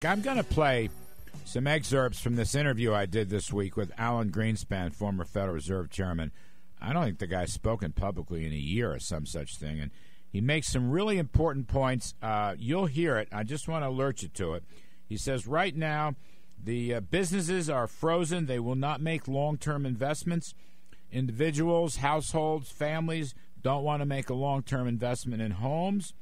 back. I'm going to play some excerpts from this interview I did this week with Alan Greenspan, former Federal Reserve Chairman. I don't think the guy's spoken publicly in a year or some such thing, and he makes some really important points. You'll hear it. I just want to alert you to it. He says right now the businesses are frozen. They will not make long-term investments. Individuals, households, families don't want to make a long-term investment in homes.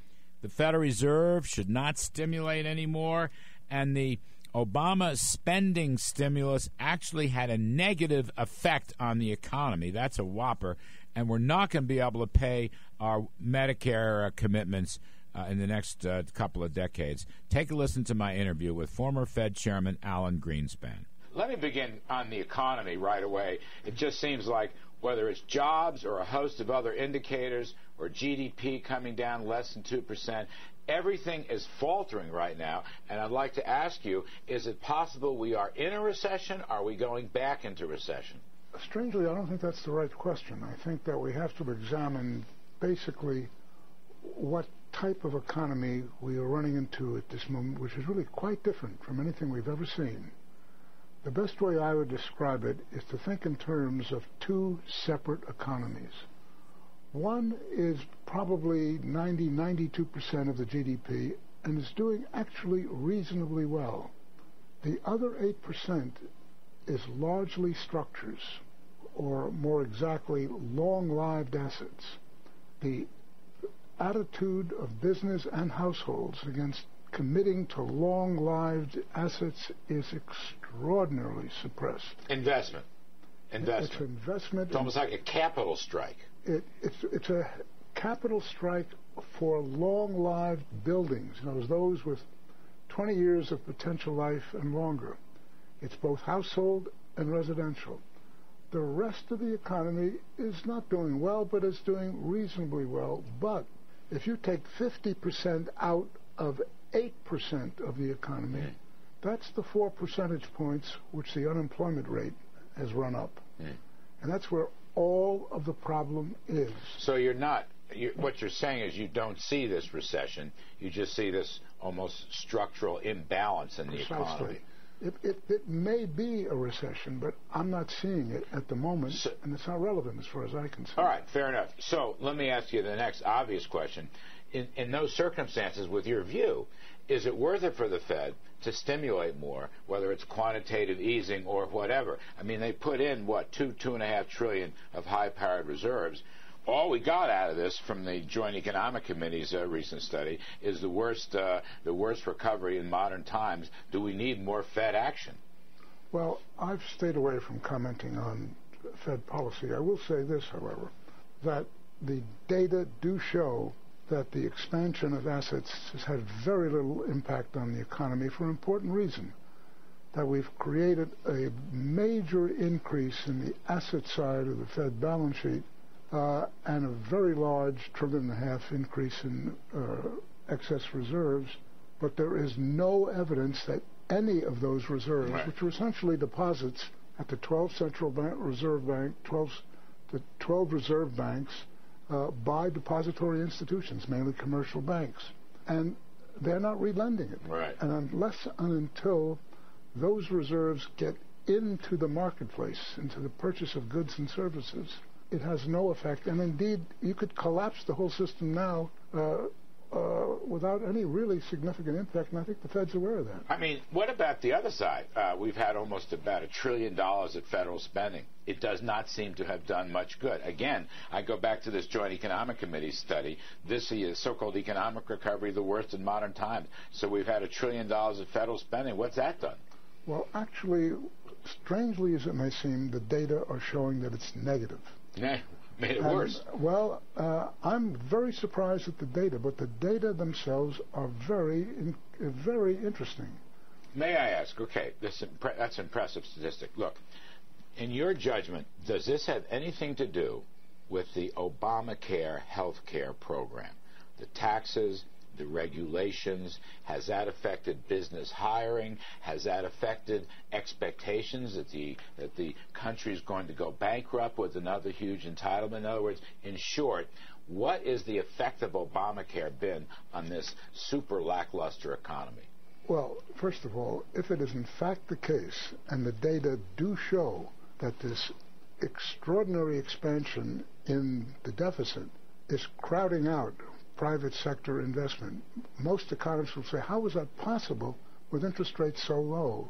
The Federal Reserve should not stimulate anymore, and the Obama spending stimulus actually had a negative effect on the economy. That's a whopper, and we're not going to be able to pay our Medicare commitments in the next couple of decades. Take a listen to my interview with former Fed Chairman Alan Greenspan. Let me begin on the economy right away. It just seems like whether it's jobs or a host of other indicators or GDP coming down less than 2%, everything is faltering right now. And I'd like to ask you, is it possible we are in a recession? Are we going back into recession? Strangely, I don't think that's the right question. I think that we have to examine basically what type of economy we are running into at this moment, which is really quite different from anything we've ever seen. The best way I would describe it is to think in terms of two separate economies. One is probably 92% of the GDP and is doing actually reasonably well. The other 8% is largely structures, or more exactly, long-lived assets. The attitude of business and households against committing to long-lived assets is extraordinarily suppressed. Investment. It's investment. It's almost like a capital strike. It's a capital strike for long-lived buildings. Those with 20 years of potential life and longer. It's both household and residential. The rest of the economy is not doing well, but is doing reasonably well. But if you take 50% out of 8% of the economy, that's the 4 percentage points which the unemployment rate has run up. And that's where all of the problem is. So what you're saying is you don't see this recession, you just see this almost structural imbalance in the economy. It may be a recession, but I'm not seeing it at the moment, and it's not relevant as far as I can see. All right, fair enough. So let me ask you the next obvious question. In those circumstances, with your view, is it worth it for the Fed to stimulate more, whether it's quantitative easing or whatever? I mean, they put in, $2.5 trillion of high-powered reserves. All we got out of this from the Joint Economic Committee's recent study is the worst recovery in modern times. Do we need more Fed action? Well, I've stayed away from commenting on Fed policy. I will say this, however, that the data do show that the expansion of assets has had very little impact on the economy for an important reason, that we've created a major increase in the asset side of the Fed balance sheet and a very large $1.5 trillion increase in excess reserves, but there is no evidence that any of those reserves, which are essentially deposits at the 12 reserve banks, by depository institutions, mainly commercial banks, and they're not relending it. And until those reserves get into the marketplace, into the purchase of goods and services, it has no effect. And indeed, you could collapse the whole system now without any really significant impact, and I think the Fed's aware of that. I mean, what about the other side? We've had almost about $1 trillion at federal spending. It does not seem to have done much good. Again, I go back to this Joint Economic Committee study. This is so-called economic recovery, the worst in modern times. So we've had $1 trillion of federal spending. What's that done? Well, actually, strangely as it may seem, the data are showing that it's negative. Yeah, made it worse. Well, I'm very surprised at the data, but the data themselves are very interesting. May I ask, okay, that's an impressive statistic. Look, in your judgment, does this have anything to do with the Obamacare health care program? The taxes, the regulations, has that affected business hiring? Has that affected expectations that the country is going to go bankrupt with another huge entitlement? In other words, in short, what is the effect of Obamacare been on this super lackluster economy? Well, first of all, if it is in fact the case, and the data do show that this extraordinary expansion in the deficit is crowding out private sector investment, most economists will say, how is that possible with interest rates so low?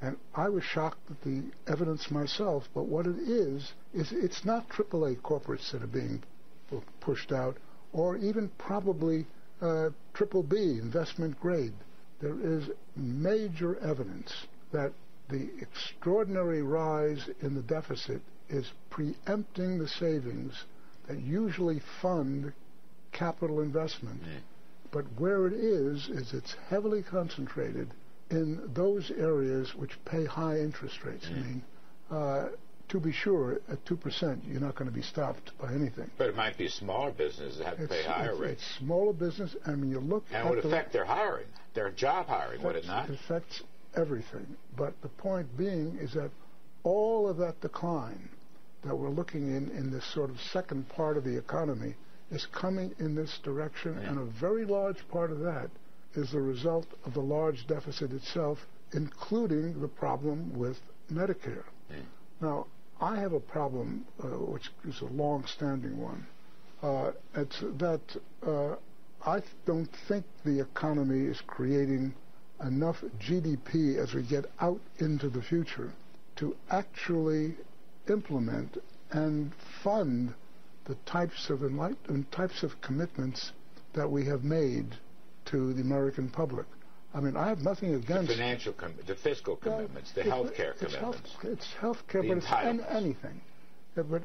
And I was shocked at the evidence myself, but what it is it's not AAA corporates that are being pushed out, or even probably triple B, investment grade. There is major evidence that the extraordinary rise in the deficit is preempting the savings that usually fund capital investment. But where it is it's heavily concentrated in those areas which pay high interest rates. I mean, to be sure, at 2%, you're not going to be stopped by anything. But it might be smaller businesses that have to pay higher rates. It's smaller business. I mean, you look at and it would affect their hiring, their job hiring, would it not? It affects everything. But the point being is that all of that decline that we're looking in this sort of second part of the economy is coming in this direction, and a very large part of that is the result of the large deficit itself, including the problem with Medicare. Now, I have a problem, which is a long-standing one. It's that I don't think the economy is creating enough GDP as we get out into the future to actually implement and fund the types of commitments that we have made to the American public. I mean, I have nothing against the fiscal commitments, the health care commitments. It's health care, but it's anything. But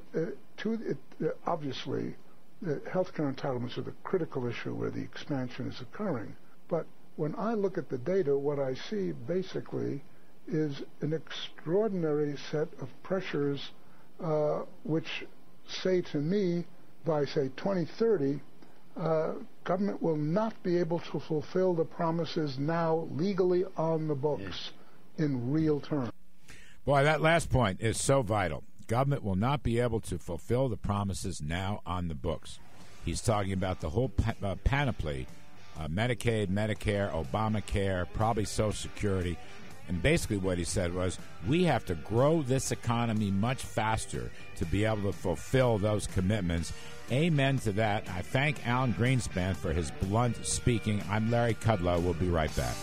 obviously, the health care entitlements are the critical issue where the expansion is occurring. But when I look at the data, what I see basically is an extraordinary set of pressures which say to me, by, say, 2030, government will not be able to fulfill the promises now legally on the books in real terms. Boy, that last point is so vital. Government will not be able to fulfill the promises now on the books. He's talking about the whole panoply, Medicaid, Medicare, Obamacare, probably Social Security. And basically what he said was, we have to grow this economy much faster to be able to fulfill those commitments. Amen to that. I thank Alan Greenspan for his blunt speaking. I'm Larry Kudlow. We'll be right back.